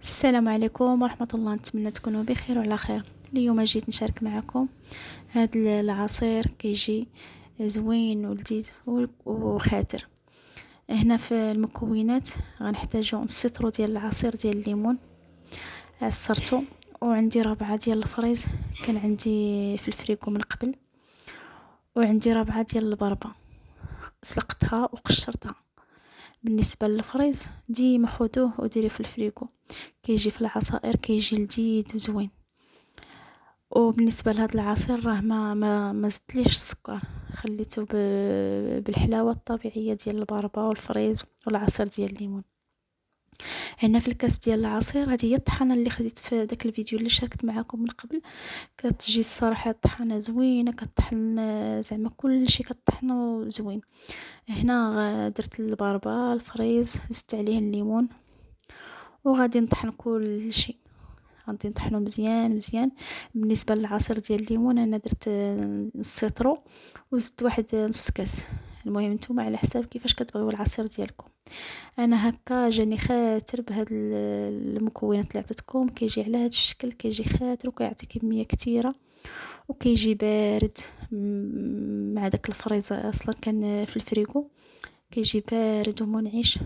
السلام عليكم ورحمة الله. نتمنى تكونوا بخير وعلى خير. اليوم جيت نشارك معكم هاد العصير كيجي زوين ولذيذ وخاتر. هنا في المكونات غنحتاجو نص لتر ديال العصير ديال الليمون عصرته، وعندي ربعة ديال الفريز كان عندي في الفريكو من قبل، وعندي ربعة ديال البربة سلقتها وقشرتها. بالنسبة للفريز ديما خذوه وديريه في الفريكو، كيجي في العصائر كيجي لذيذ وزوين. وبالنسبه لهذا العصير راه ما زدتليش السكر، خليته بالحلاوه الطبيعيه ديال البربه والفريز والعصير ديال الليمون. هنا في الكاس ديال العصير هذه هي الطحانه اللي خديت في داك الفيديو اللي شاركت معكم من قبل. كتجي الصراحه الطحانه زوينه، كطحن زعما كلشي كطحنو زوين. هنا درت البربه الفريز، زدت عليه الليمون، وغادي نطحن كلشي، غادي نطحنو مزيان مزيان. بالنسبه للعصير ديال الليمون انا درت نص لتر وزدت واحد نص كاس. المهم نتوما على حساب كيفاش كتبغيو العصير ديالكم. انا هكا جاني خاتر بهاد المكونات اللي عطيتكم، كيجي على هاد الشكل، كيجي خاتر وكيعطي كميه كثيره وكيجي بارد مع داك الفريزه اصلا كان في الفريغو، كيجي بارد ومنعش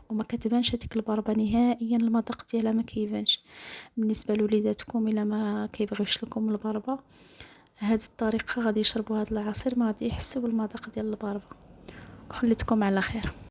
وما كتبانش هذيك البربه نهائيا، المذاق ديالها ما كيبانش. بالنسبه لوليداتكم الا ما كيبغيوش لكم البربه، هذه الطريقه غادي يشربوا هذا العصير ما غادي يحسوا بالمذاق ديال البربه. وخليتكم على خير.